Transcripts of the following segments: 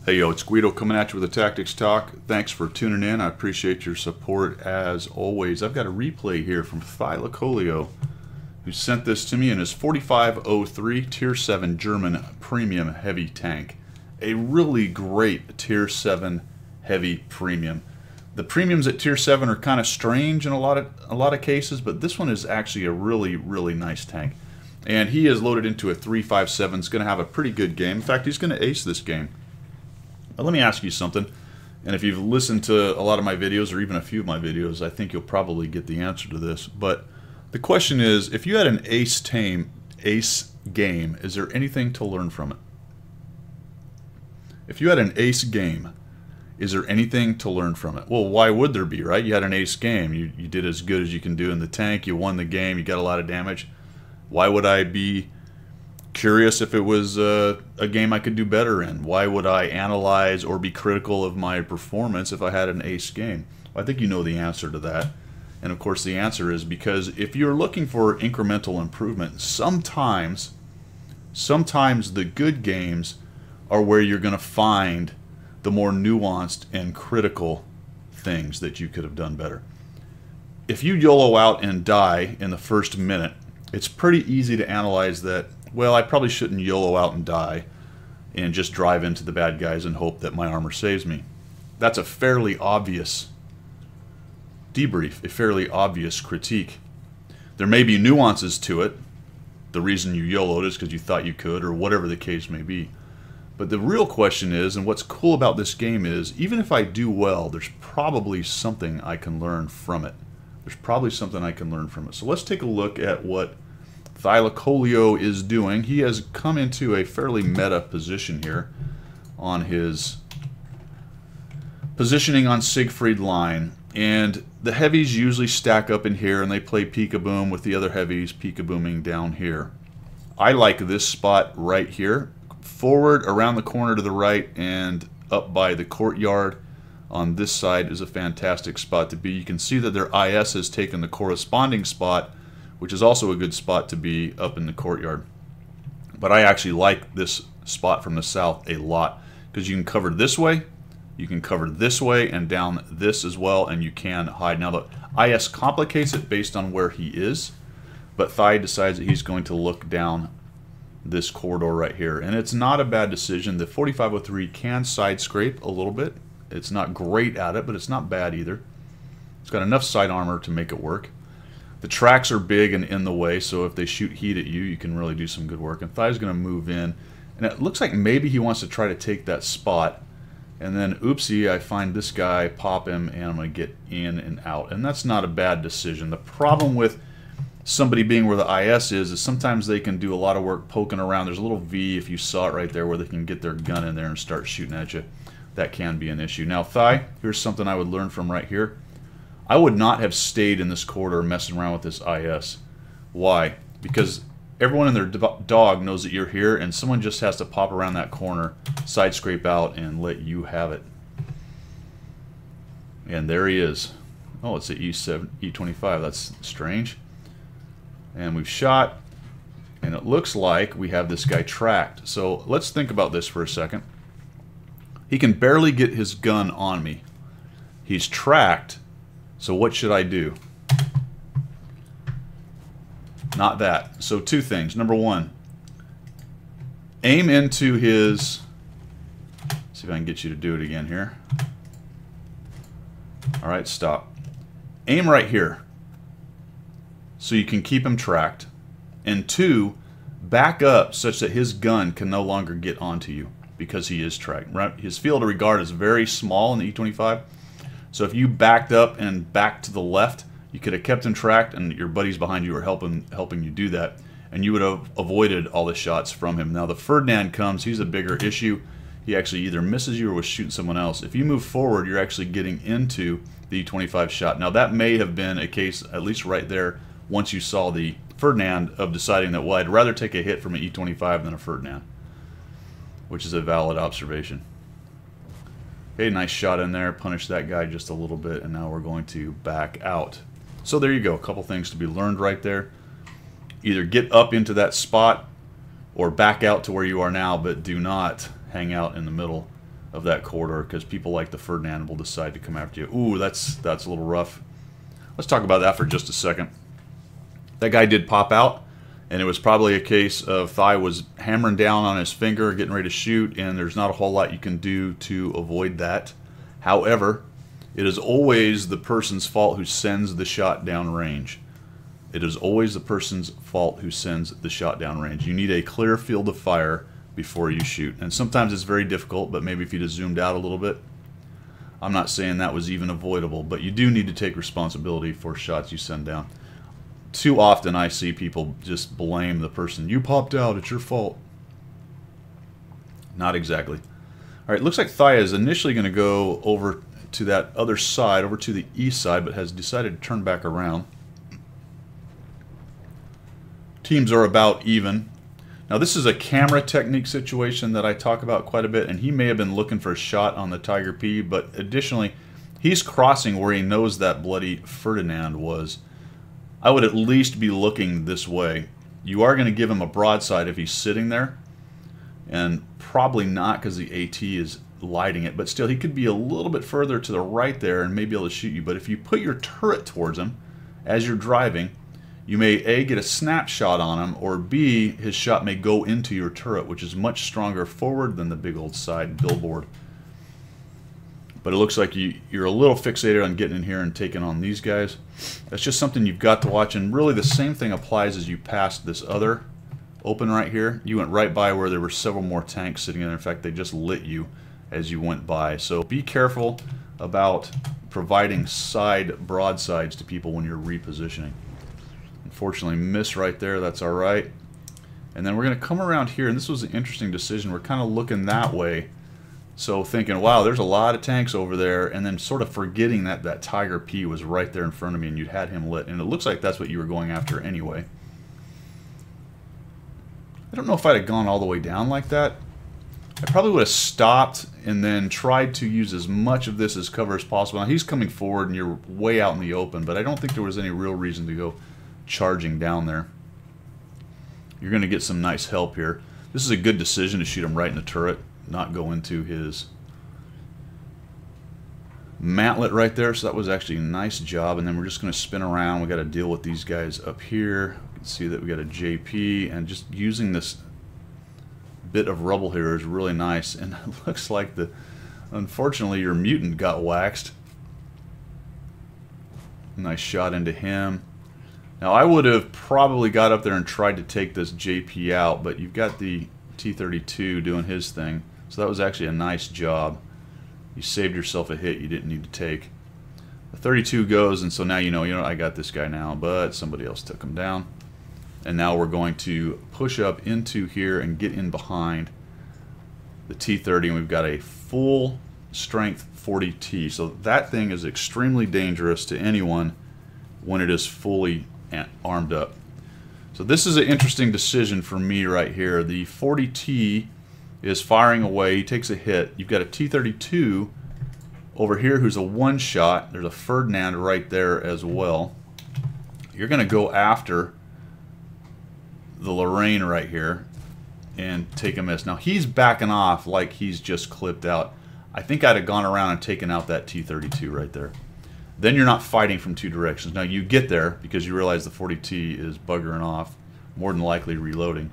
Hey yo, it's Guido coming at you with a Tactics Talk. Thanks for tuning in. I appreciate your support as always. I've got a replay here from Thylacoleo, who sent this to me in his 4503 Tier 7 German Premium Heavy Tank. A really great Tier 7 Heavy Premium. The premiums at Tier 7 are kind of strange in a lot of cases, but this one is actually a really nice tank. And he is loaded into a 357. It's going to have a pretty good game. In fact, he's going to ace this game. But let me ask you something, and if you've listened to a lot of my videos or even a few of my videos, I think you'll probably get the answer to this. But the question is, if you had an ace game, is there anything to learn from it? If you had an ace game, is there anything to learn from it? Well, why would there be, right? You had an ace game. You did as good as you can do in the tank. You won the game. You got a lot of damage. Why would I be curious if it was a game I could do better in? Why would I analyze or be critical of my performance if I had an ace game? Well, I think you know the answer to that. And of course the answer is because if you're looking for incremental improvement, sometimes the good games are where you're going to find the more nuanced and critical things that you could have done better. If you YOLO out and die in the first minute, it's pretty easy to analyze that, well, I probably shouldn't YOLO out and die and just drive into the bad guys and hope that my armor saves me. That's a fairly obvious debrief, a fairly obvious critique. There may be nuances to it. The reason you YOLO'd is because you thought you could, or whatever the case may be. But the real question is, and what's cool about this game is, even if I do well, there's probably something I can learn from it. There's probably something I can learn from it. So let's take a look at what Thylacoleo is doing. He has come into a fairly meta position here on his positioning on Siegfried line, and the heavies usually stack up in here and they play peekaboom with the other heavies peekabooming down here. I like this spot right here, forward around the corner to the right and up by the courtyard on this side is a fantastic spot to be. You can see that their IS has taken the corresponding spot, which is also a good spot to be up in the courtyard. But I actually like this spot from the south a lot because you can cover this way, you can cover this way and down this as well, and you can hide. Now the IS complicates it based on where he is, but Thy decides that he's going to look down this corridor right here, and it's not a bad decision. The 4503 can side scrape a little bit. It's not great at it, but it's not bad either. It's got enough side armor to make it work. The tracks are big and in the way, so if they shoot heat at you, you can really do some good work. And Thy's going to move in, and it looks like maybe he wants to try to take that spot. And then, oopsie, I find this guy, pop him, and I'm going to get in and out. And that's not a bad decision. The problem with somebody being where the IS is sometimes they can do a lot of work poking around. There's a little V, if you saw it right there, where they can get their gun in there and start shooting at you. That can be an issue. Now, Thy, here's something I would learn from right here. I would not have stayed in this corridor messing around with this IS. Why? Because everyone and their dog knows that you're here, and someone just has to pop around that corner, side scrape out, and let you have it. And there he is. Oh, it's at E7, E25. That's strange. And we've shot, and it looks like we have this guy tracked. So let's think about this for a second. He can barely get his gun on me. He's tracked. So what should I do? Not that. So two things. Number one, aim into his... See if I can get you to do it again here. Alright, stop. Aim right here so you can keep him tracked. And two, back up such that his gun can no longer get onto you because he is tracked. Right? His field of regard is very small in the E25. So if you backed up and back to the left, you could have kept him tracked, and your buddies behind you are helping you do that, and you would have avoided all the shots from him. Now the Ferdinand comes, he's a bigger issue. He actually either misses you or was shooting someone else. If you move forward, you're actually getting into the E25 shot. Now that may have been a case, at least right there, once you saw the Ferdinand, of deciding that, well, I'd rather take a hit from an E25 than a Ferdinand, which is a valid observation. Okay, nice shot in there, punish that guy just a little bit, and now we're going to back out. So there you go, a couple things to be learned right there. Either get up into that spot or back out to where you are now, but do not hang out in the middle of that corridor, because people like the Ferdinand will decide to come after you. Ooh, that's a little rough. Let's talk about that for just a second. That guy did pop out, and it was probably a case of Thy was hammering down on his finger, getting ready to shoot, and there's not a whole lot you can do to avoid that. However, it is always the person's fault who sends the shot downrange. It is always the person's fault who sends the shot downrange. You need a clear field of fire before you shoot. And sometimes it's very difficult, but maybe if you just zoomed out a little bit. I'm not saying that was even avoidable, but you do need to take responsibility for shots you send down. Too often I see people just blame the person. You popped out, it's your fault. Not exactly. All right, looks like Thy is initially going to go over to that other side, over to the east side, but has decided to turn back around. Teams are about even. Now this is a camera technique situation that I talk about quite a bit, and he may have been looking for a shot on the Tiger P, but additionally, he's crossing where he knows that bloody Ferdinand was. I would at least be looking this way. You are going to give him a broadside if he's sitting there, and probably not because the AT is lighting it, but still he could be a little bit further to the right there and may be able to shoot you. But if you put your turret towards him as you're driving, you may A, get a snapshot on him, or B, his shot may go into your turret, which is much stronger forward than the big old side billboard. But it looks like you're a little fixated on getting in here and taking on these guys. That's just something you've got to watch, and really the same thing applies as you passed this other open right here. You went right by where there were several more tanks sitting in there. In fact, they just lit you as you went by. So be careful about providing side broadsides to people when you're repositioning. Unfortunately, miss right there. That's all right. And then we're going to come around here, and this was an interesting decision. We're kind of looking that way, so thinking, wow, there's a lot of tanks over there, and then sort of forgetting that that Tiger P was right there in front of me and you'd had him lit. And it looks like that's what you were going after anyway. I don't know if I'd have gone all the way down like that. I probably would have stopped and then tried to use as much of this as cover as possible. Now, he's coming forward and you're way out in the open, but I don't think there was any real reason to go charging down there. You're going to get some nice help here. This is a good decision to shoot him right in the turret, not go into his mantlet right there. So that was actually a nice job. And then we're just going to spin around. We got to deal with these guys up here. You can see that we got a JP, and just using this bit of rubble here is really nice. And it looks like unfortunately your mutant got waxed. Nice shot into him. Now I would have probably got up there and tried to take this JP out, but you've got the T-32 doing his thing. So that was actually a nice job. You saved yourself a hit you didn't need to take. The 32 goes, and so now you know I got this guy now, but somebody else took him down. And now we're going to push up into here and get in behind the T-30, and we've got a full strength 40T. So that thing is extremely dangerous to anyone when it is fully armed up. So this is an interesting decision for me right here. The 40T is firing away. He takes a hit. You've got a T-32 over here who's a one-shot. There's a Ferdinand right there as well. You're going to go after the Lorraine right here and take a miss. Now he's backing off like he's just clipped out. I think I'd have gone around and taken out that T-32 right there. Then you're not fighting from two directions. Now you get there because you realize the 40T is buggering off, more than likely reloading.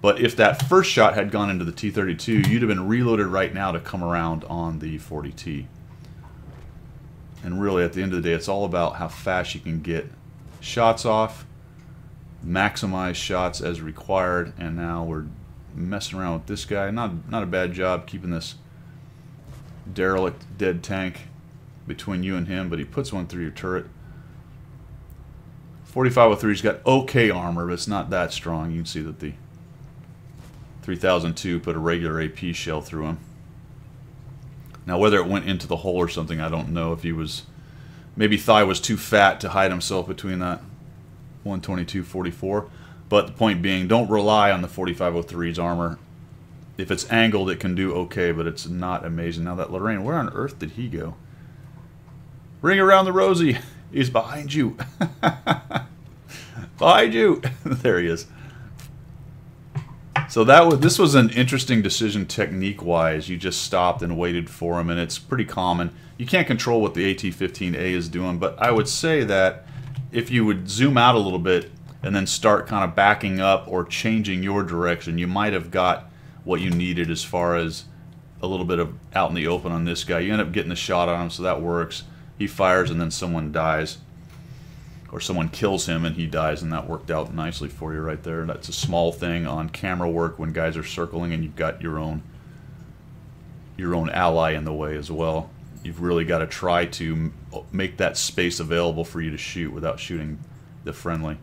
But if that first shot had gone into the T-32, you'd have been reloaded right now to come around on the 40T. And really, at the end of the day, it's all about how fast you can get shots off, maximize shots as required. And now we're messing around with this guy. Not a bad job keeping this derelict dead tank between you and him, but he puts one through your turret. 4503's got okay armor, but it's not that strong. You can see that the 3002 put a regular AP shell through him. Now whether it went into the hole or something, I don't know. If he was, maybe Thy was too fat to hide himself between that 122-44. But the point being, don't rely on the 4503's armor. If it's angled, it can do okay, but it's not amazing. Now that Lorraine, where on earth did he go? Ring around the rosy. He's behind you. Behind you. There he is. So this was an interesting decision technique-wise. You just stopped and waited for him, and it's pretty common. You can't control what the AT-15A is doing, but I would say that if you would zoom out a little bit and then start kind of backing up or changing your direction, you might have got what you needed as far as a little bit of out in the open on this guy. You end up getting a shot on him, so that works. He fires and then someone dies. Or someone kills him and he dies, and that worked out nicely for you right there. That's a small thing on camera work when guys are circling and you've got your own ally in the way as well. You've really got to try to make that space available for you to shoot without shooting the friendly.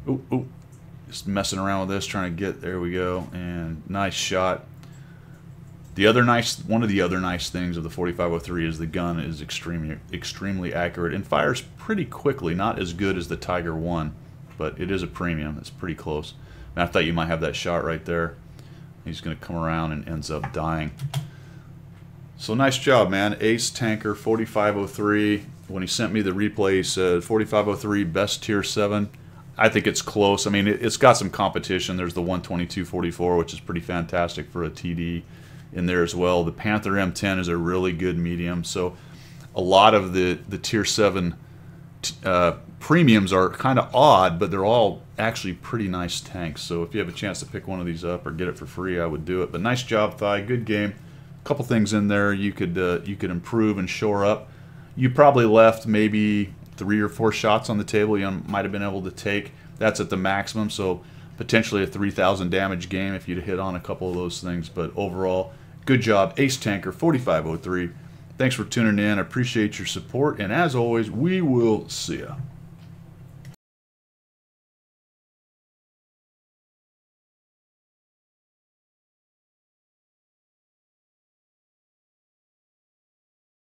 Ooh, ooh. Just messing around with this, trying to get, there we go, and nice shot. One of the other nice things of the 4503 is the gun is extremely accurate and fires pretty quickly. Not as good as the Tiger 1, but it is a premium. It's pretty close. And I thought you might have that shot right there. He's going to come around and ends up dying. So nice job, man. Ace Tanker 4503. When he sent me the replay, he said 4503 best tier 7. I think it's close. I mean, it's got some competition. There's the 122-44, which is pretty fantastic for a TD in there as well. The Panther M10 is a really good medium. So a lot of the tier 7 premiums are kind of odd, but they're all actually pretty nice tanks. So if you have a chance to pick one of these up or get it for free, I would do it. But nice job, Thy. Good game. A couple things in there you could improve and shore up. You probably left maybe 3 or 4 shots on the table you might have been able to take. That's at the maximum, so potentially a 3,000 damage game if you'd hit on a couple of those things. But overall, good job, Ace Tanker 4503. Thanks for tuning in. I appreciate your support, and as always, we will see ya.